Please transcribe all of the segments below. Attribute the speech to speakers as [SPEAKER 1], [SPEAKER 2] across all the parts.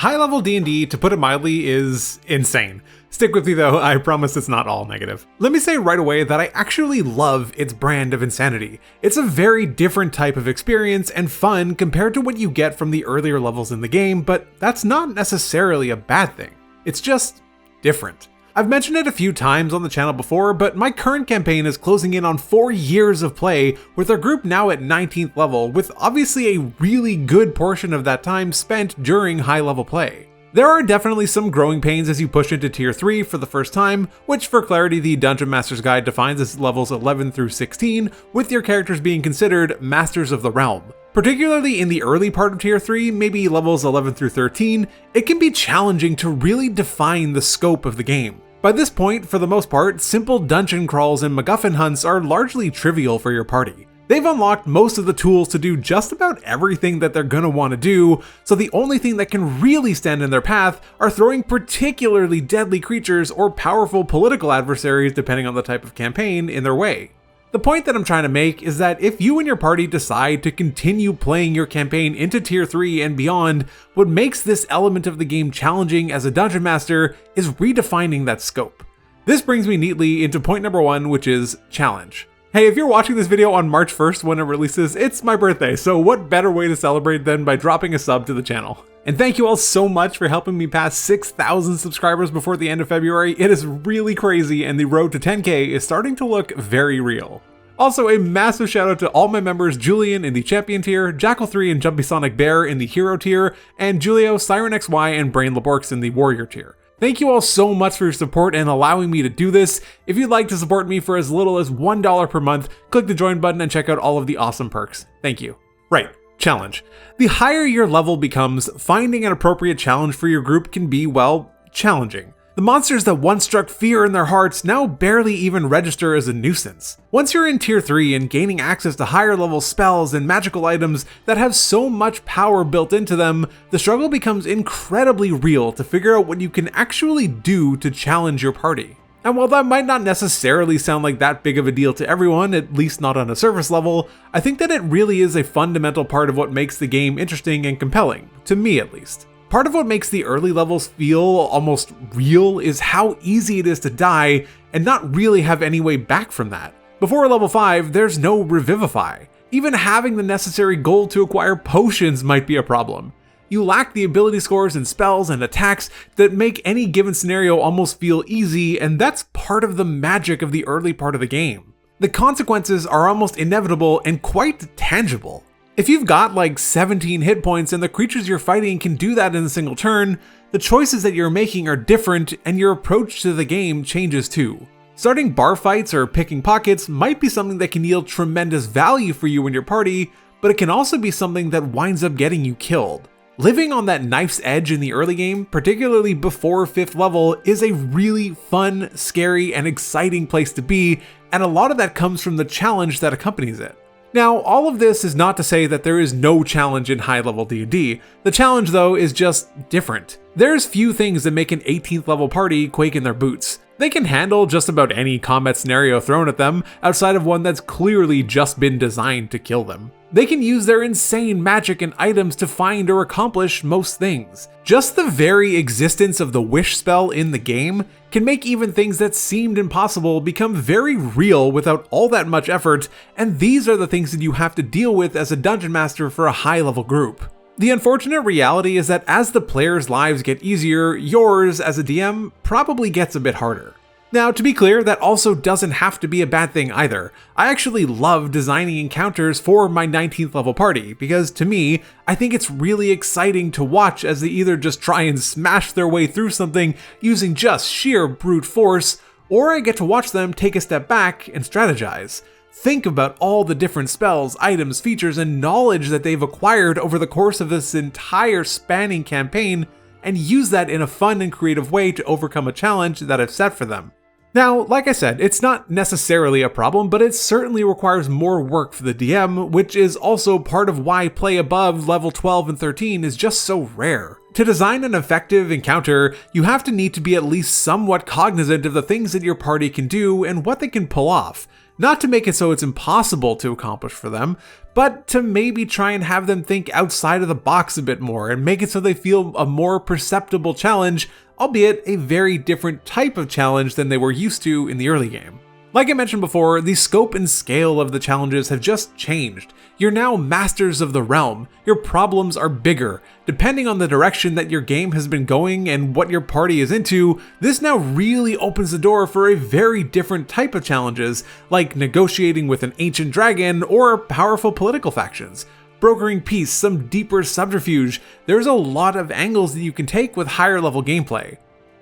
[SPEAKER 1] High-level D&D, to put it mildly, is insane. Stick with me though, I promise it's not all negative. Let me say right away that I actually love its brand of insanity. It's a very different type of experience and fun compared to what you get from the earlier levels in the game, but that's not necessarily a bad thing. It's just different. I've mentioned it a few times on the channel before, but my current campaign is closing in on 4 years of play, with our group now at 19th level, with obviously a really good portion of that time spent during high level play. There are definitely some growing pains as you push into tier 3 for the first time, which for clarity the Dungeon Master's Guide defines as levels 11 through 16, with your characters being considered Masters of the Realm. Particularly in the early part of tier 3, maybe levels 11 through 13, it can be challenging to really define the scope of the game. By this point, for the most part, simple dungeon crawls and MacGuffin hunts are largely trivial for your party. They've unlocked most of the tools to do just about everything that they're gonna want to do, so the only thing that can really stand in their path are throwing particularly deadly creatures or powerful political adversaries, depending on the type of campaign, in their way. The point that I'm trying to make is that if you and your party decide to continue playing your campaign into tier 3 and beyond, what makes this element of the game challenging as a dungeon master is redefining that scope. This brings me neatly into point number 1, which is challenge. Hey, if you're watching this video on March 1st when it releases, it's my birthday, so what better way to celebrate than by dropping a sub to the channel? And thank you all so much for helping me pass 6,000 subscribers before the end of February. It is really crazy, and the road to 10K is starting to look very real. Also, a massive shout out to all my members: Julian in the Champion tier, Jackal3 and Jumpy Sonic Bear in the Hero tier, and Julio, Siren XY, and Brain Laborx in the Warrior tier. Thank you all so much for your support and allowing me to do this. If you'd like to support me for as little as $1 per month, click the join button and check out all of the awesome perks. Thank you. Right, challenge. The higher your level becomes, finding an appropriate challenge for your group can be, well, challenging. The monsters that once struck fear in their hearts now barely even register as a nuisance. Once you're in tier 3 and gaining access to higher level spells and magical items that have so much power built into them, the struggle becomes incredibly real to figure out what you can actually do to challenge your party. And while that might not necessarily sound like that big of a deal to everyone, at least not on a surface level, I think that it really is a fundamental part of what makes the game interesting and compelling, to me at least. Part of what makes the early levels feel almost real is how easy it is to die and not really have any way back from that. Before level 5, there's no Revivify. Even having the necessary gold to acquire potions might be a problem. You lack the ability scores and spells and attacks that make any given scenario almost feel easy, and that's part of the magic of the early part of the game. The consequences are almost inevitable and quite tangible. If you've got like 17 hit points and the creatures you're fighting can do that in a single turn, the choices that you're making are different and your approach to the game changes too. Starting bar fights or picking pockets might be something that can yield tremendous value for you and your party, but it can also be something that winds up getting you killed. Living on that knife's edge in the early game, particularly before 5th level, is a really fun, scary, and exciting place to be, and a lot of that comes from the challenge that accompanies it. Now, all of this is not to say that there is no challenge in high-level D&D. The challenge, though, is just different. There's few things that make an 18th level party quake in their boots. They can handle just about any combat scenario thrown at them, outside of one that's clearly just been designed to kill them. They can use their insane magic and items to find or accomplish most things. Just the very existence of the wish spell in the game can make even things that seemed impossible become very real without all that much effort, and these are the things that you have to deal with as a dungeon master for a high-level group. The unfortunate reality is that as the players' lives get easier, yours as a DM probably gets a bit harder. Now, to be clear, that also doesn't have to be a bad thing either. I actually love designing encounters for my 19th level party, because to me, I think it's really exciting to watch as they either just try and smash their way through something using just sheer brute force, or I get to watch them take a step back and strategize. Think about all the different spells, items, features, and knowledge that they've acquired over the course of this entire spanning campaign, and use that in a fun and creative way to overcome a challenge that I've set for them. Now, like I said, it's not necessarily a problem, but it certainly requires more work for the DM, which is also part of why play above level 12 and 13 is just so rare. To design an effective encounter, you have to need to be at least somewhat cognizant of the things that your party can do and what they can pull off. Not to make it so it's impossible to accomplish for them, but to maybe try and have them think outside of the box a bit more and make it so they feel a more perceptible challenge, albeit a very different type of challenge than they were used to in the early game. Like I mentioned before, the scope and scale of the challenges have just changed. You're now masters of the realm. Your problems are bigger. Depending on the direction that your game has been going and what your party is into, this now really opens the door for a very different type of challenges, like negotiating with an ancient dragon or powerful political factions. Brokering peace, some deeper subterfuge. There's a lot of angles that you can take with higher level gameplay.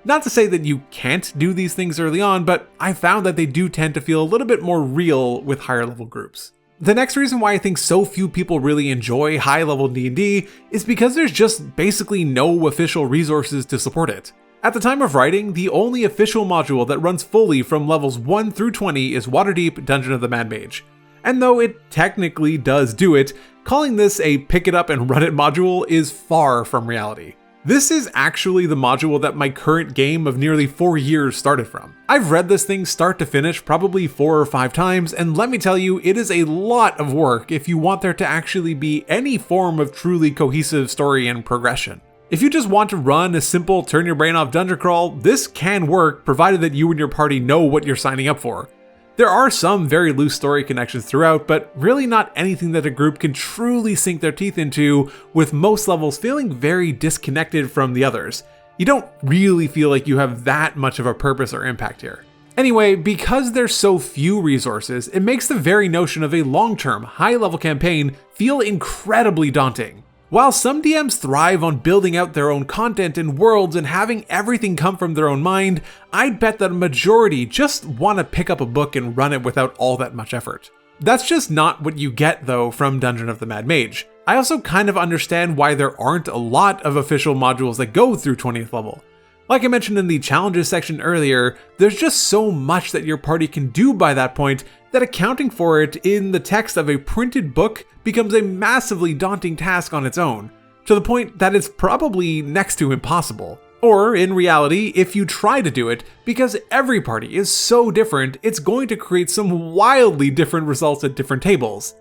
[SPEAKER 1] Not to say that you can't do these things early on, but I found that they do tend to feel a little bit more real with higher level groups. The next reason why I think so few people really enjoy high level D&D is because there's just basically no official resources to support it. At the time of writing, the only official module that runs fully from levels 1 through 20 is Waterdeep Dungeon of the Mad Mage. And though it technically does do it, calling this a pick it up and run it module is far from reality. This is actually the module that my current game of nearly 4 years started from. I've read this thing start to finish probably 4 or 5 times, and let me tell you, it is a lot of work if you want there to actually be any form of truly cohesive story and progression. If you just want to run a simple turn your brain off dungeon crawl, this can work provided that you and your party know what you're signing up for. There are some very loose story connections throughout, but really not anything that a group can truly sink their teeth into, with most levels feeling very disconnected from the others. You don't really feel like you have that much of a purpose or impact here. Anyway, because there's so few resources, it makes the very notion of a long-term, high-level campaign feel incredibly daunting. While some DMs thrive on building out their own content and worlds and having everything come from their own mind, I'd bet that a majority just want to pick up a book and run it without all that much effort. That's just not what you get though from Dungeon of the Mad Mage. I also kind of understand why there aren't a lot of official modules that go through 20th level. Like I mentioned in the challenges section earlier, there's just so much that your party can do by that point that accounting for it in the text of a printed book becomes a massively daunting task on its own, to the point that it's probably next to impossible. Or, in reality, if you try to do it, because every party is so different, it's going to create some wildly different results at different tables.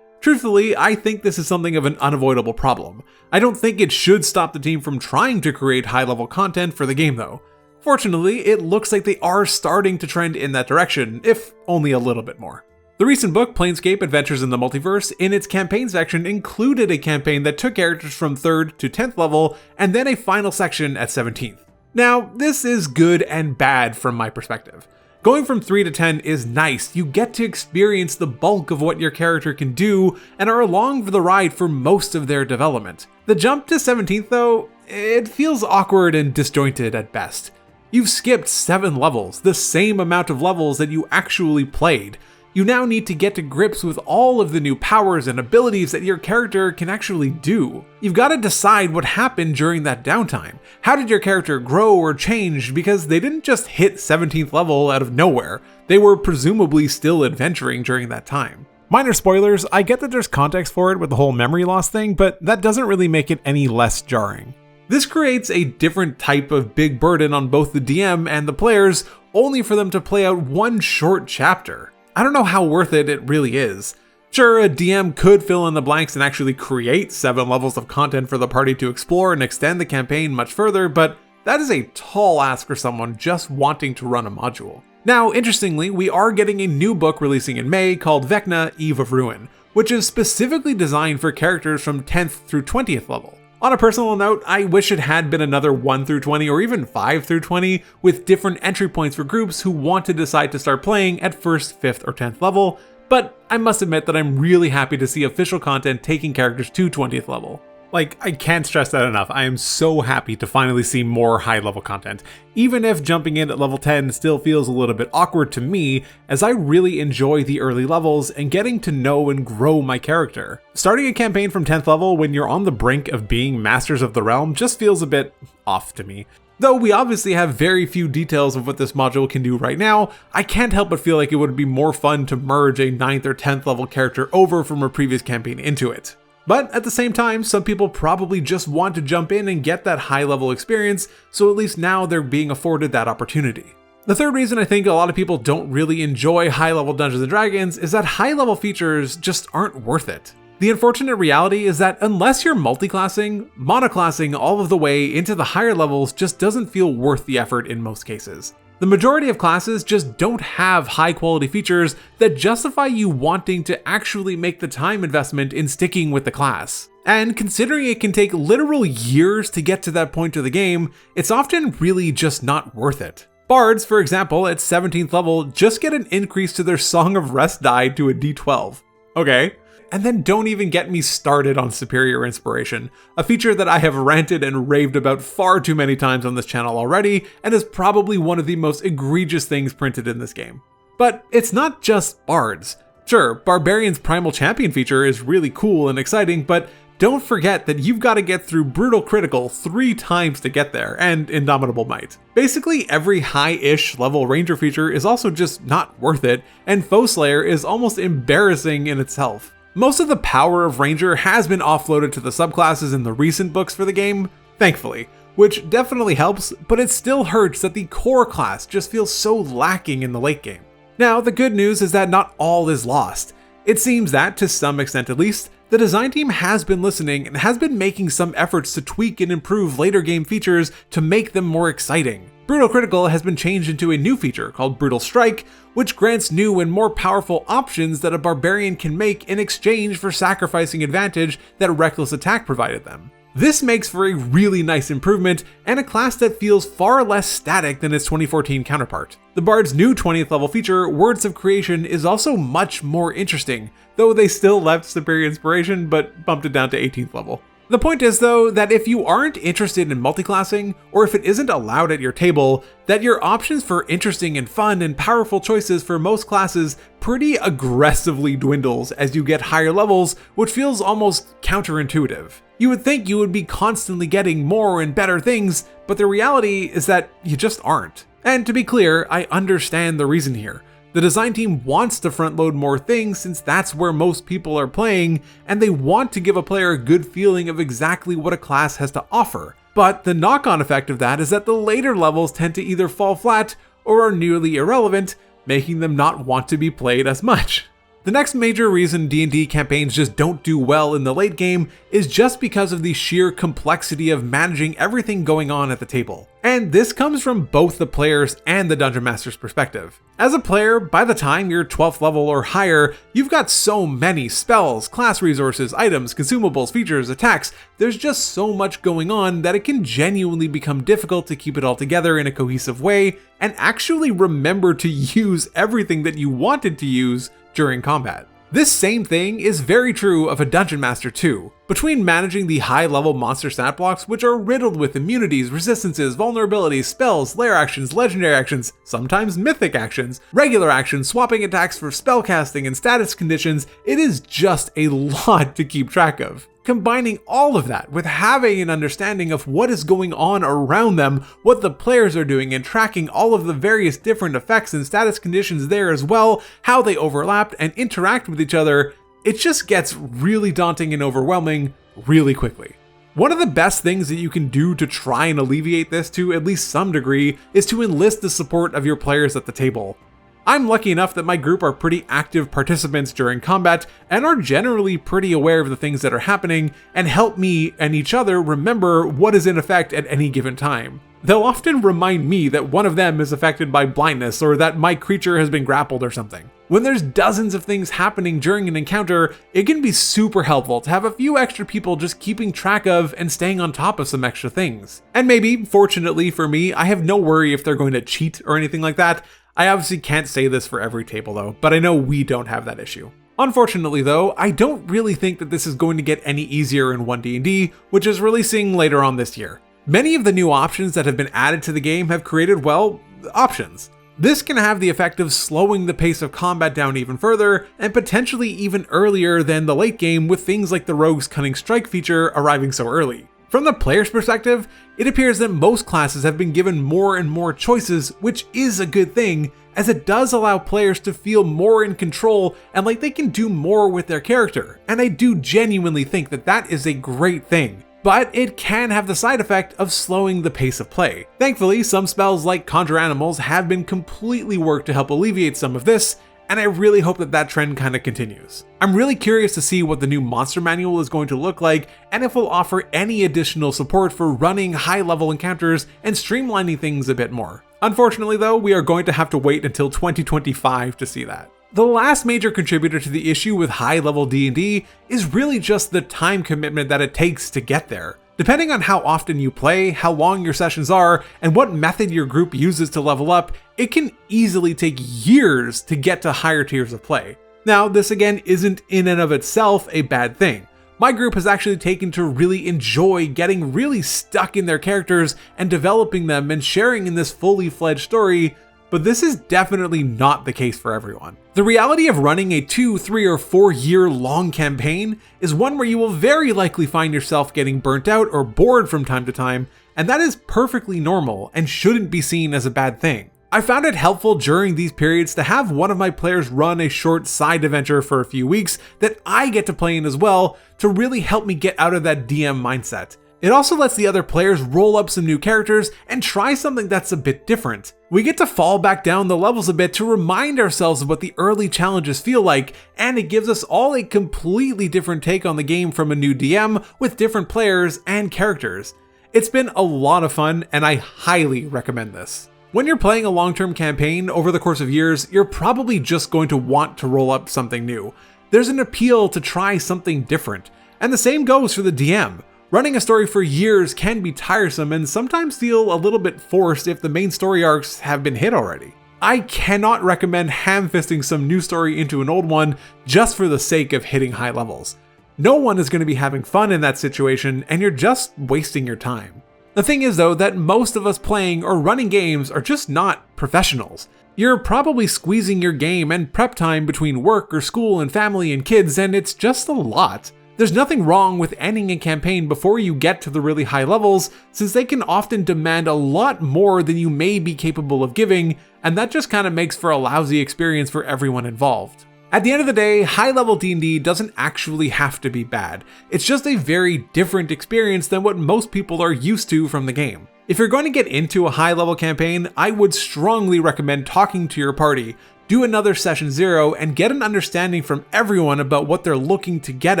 [SPEAKER 1] Truthfully, I think this is something of an unavoidable problem. I don't think it should stop the team from trying to create high-level content for the game though. Fortunately, it looks like they are starting to trend in that direction, if only a little bit more. The recent book, Planescape Adventures in the Multiverse, in its campaign section included a campaign that took characters from 3rd to 10th level, and then a final section at 17th. Now, this is good and bad from my perspective. Going from 3 to 10 is nice, you get to experience the bulk of what your character can do, and are along for the ride for most of their development. The jump to 17th though, it feels awkward and disjointed at best. You've skipped 7 levels, the same amount of levels that you actually played. You now need to get to grips with all of the new powers and abilities that your character can actually do. You've got to decide what happened during that downtime. How did your character grow or change, because they didn't just hit 17th level out of nowhere. They were presumably still adventuring during that time. Minor spoilers, I get that there's context for it with the whole memory loss thing, but that doesn't really make it any less jarring. This creates a different type of big burden on both the DM and the players, only for them to play out one short chapter. I don't know how worth it really is. Sure, a DM could fill in the blanks and actually create 7 levels of content for the party to explore and extend the campaign much further, but that is a tall ask for someone just wanting to run a module. Now, interestingly, we are getting a new book releasing in May called Vecna, Eve of Ruin, which is specifically designed for characters from 10th through 20th level. On a personal note, I wish it had been another 1 through 20 or even 5 through 20 with different entry points for groups who want to decide to start playing at 1st, 5th, or 10th level, but I must admit that I'm really happy to see official content taking characters to 20th level. Like, I can't stress that enough. I am so happy to finally see more high-level content, even if jumping in at level 10 still feels a little bit awkward to me, as I really enjoy the early levels and getting to know and grow my character. Starting a campaign from 10th level when you're on the brink of being Masters of the Realm just feels a bit off to me. Though we obviously have very few details of what this module can do right now, I can't help but feel like it would be more fun to merge a 9th or 10th level character over from a previous campaign into it. But at the same time, some people probably just want to jump in and get that high level experience, so at least now they're being afforded that opportunity. The third reason I think a lot of people don't really enjoy high-level Dungeons & Dragons is that high-level features just aren't worth it. The unfortunate reality is that unless you're multiclassing, monoclassing all of the way into the higher levels just doesn't feel worth the effort in most cases. The majority of classes just don't have high-quality features that justify you wanting to actually make the time investment in sticking with the class. And considering it can take literal years to get to that point of the game, it's often really just not worth it. Bards, for example, at 17th level just get an increase to their Song of Rest die to a D12. Okay. And then don't even get me started on Superior Inspiration, a feature that I have ranted and raved about far too many times on this channel already, and is probably one of the most egregious things printed in this game. But it's not just Bards. Sure, Barbarian's Primal Champion feature is really cool and exciting, but don't forget that you've got to get through Brutal Critical 3 times to get there, and Indomitable Might. Basically, every high-ish level Ranger feature is also just not worth it, and Foe Slayer is almost embarrassing in itself. Most of the power of Ranger has been offloaded to the subclasses in the recent books for the game, thankfully, which definitely helps, but it still hurts that the core class just feels so lacking in the late game. Now, the good news is that not all is lost. It seems that, to some extent at least, the design team has been listening and has been making some efforts to tweak and improve later game features to make them more exciting. Brutal Critical has been changed into a new feature called Brutal Strike, which grants new and more powerful options that a barbarian can make in exchange for sacrificing advantage that Reckless Attack provided them. This makes for a really nice improvement and a class that feels far less static than its 2014 counterpart. The Bard's new 20th level feature, Words of Creation, is also much more interesting, though they still left Superior Inspiration but bumped it down to 18th level. The point is, though, that if you aren't interested in multiclassing, or if it isn't allowed at your table, that your options for interesting and fun and powerful choices for most classes pretty aggressively dwindles as you get higher levels, which feels almost counterintuitive. You would think you would be constantly getting more and better things, but the reality is that you just aren't. And to be clear, I understand the reason here. The design team wants to front load more things since that's where most people are playing, and they want to give a player a good feeling of exactly what a class has to offer. But the knock-on effect of that is that the later levels tend to either fall flat or are nearly irrelevant, making them not want to be played as much. The next major reason D&D campaigns just don't do well in the late game is just because of the sheer complexity of managing everything going on at the table. And this comes from both the players and the Dungeon Master's perspective. As a player, by the time you're 12th level or higher, you've got so many spells, class resources, items, consumables, features, attacks. There's just so much going on that it can genuinely become difficult to keep it all together in a cohesive way and actually remember to use everything that you wanted to use during combat. This same thing is very true of a Dungeon Master too. Between managing the high-level monster stat blocks, which are riddled with immunities, resistances, vulnerabilities, spells, lair actions, legendary actions, sometimes mythic actions, regular actions, swapping attacks for spellcasting and status conditions, it is just a lot to keep track of. Combining all of that with having an understanding of what is going on around them, what the players are doing, and tracking all of the various different effects and status conditions there as well, how they overlap and interact with each other, it just gets really daunting and overwhelming really quickly. One of the best things that you can do to try and alleviate this to at least some degree is to enlist the support of your players at the table. I'm lucky enough that my group are pretty active participants during combat and are generally pretty aware of the things that are happening and help me and each other remember what is in effect at any given time. They'll often remind me that one of them is affected by blindness or that my creature has been grappled or something. When there's dozens of things happening during an encounter, it can be super helpful to have a few extra people just keeping track of and staying on top of some extra things. And maybe, fortunately for me, I have no worry if they're going to cheat or anything like that. I obviously can't say this for every table though, but I know we don't have that issue. Unfortunately though, I don't really think that this is going to get any easier in 1D&D, which is releasing later on this year. Many of the new options that have been added to the game have created, well, options. This can have the effect of slowing the pace of combat down even further, and potentially even earlier than the late game with things like the Rogue's Cunning Strike feature arriving so early. From the player's perspective, it appears that most classes have been given more and more choices, which is a good thing, as it does allow players to feel more in control and like they can do more with their character, and I do genuinely think that that is a great thing. but it can have the side effect of slowing the pace of play. Thankfully, some spells like Conjure Animals have been completely worked to help alleviate some of this, and I really hope that that trend kind of continues. I'm really curious to see what the new monster manual is going to look like, and if we'll offer any additional support for running high-level encounters and streamlining things a bit more. Unfortunately though, we are going to have to wait until 2025 to see that. The last major contributor to the issue with high-level D&D is really just the time commitment that it takes to get there. Depending on how often you play, how long your sessions are, and what method your group uses to level up, it can easily take years to get to higher tiers of play. Now, this again isn't in and of itself a bad thing. My group has actually taken to really enjoy getting really stuck in their characters and developing them and sharing in this fully fledged story, but this is definitely not the case for everyone. The reality of running a 2, 3, or 4 year long campaign is one where you will very likely find yourself getting burnt out or bored from time to time, and that is perfectly normal and shouldn't be seen as a bad thing. I found it helpful during these periods to have one of my players run a short side adventure for a few weeks that I get to play in as well to really help me get out of that DM mindset. It also lets the other players roll up some new characters and try something that's a bit different. We get to fall back down the levels a bit to remind ourselves of what the early challenges feel like, and it gives us all a completely different take on the game from a new DM with different players and characters. It's been a lot of fun, and I highly recommend this. When you're playing a long-term campaign over the course of years, you're probably just going to want to roll up something new. There's an appeal to try something different, and the same goes for the DM. Running a story for years can be tiresome and sometimes feel a little bit forced if the main story arcs have been hit already. I cannot recommend ham-fisting some new story into an old one just for the sake of hitting high levels. No one is going to be having fun in that situation, and you're just wasting your time. The thing is though that most of us playing or running games are just not professionals. You're probably squeezing your game and prep time between work or school and family and kids, and it's just a lot. There's nothing wrong with ending a campaign before you get to the really high levels, since they can often demand a lot more than you may be capable of giving, and that just kind of makes for a lousy experience for everyone involved. At the end of the day, high-level D&D doesn't actually have to be bad. It's just a very different experience than what most people are used to from the game. If you're going to get into a high-level campaign, I would strongly recommend talking to your party, do another session 0, and get an understanding from everyone about what they're looking to get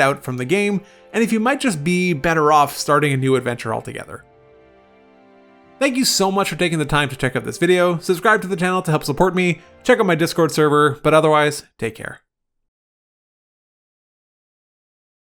[SPEAKER 1] out from the game, and if you might just be better off starting a new adventure altogether. Thank you so much for taking the time to check out this video, subscribe to the channel to help support me, check out my Discord server, but otherwise, take care.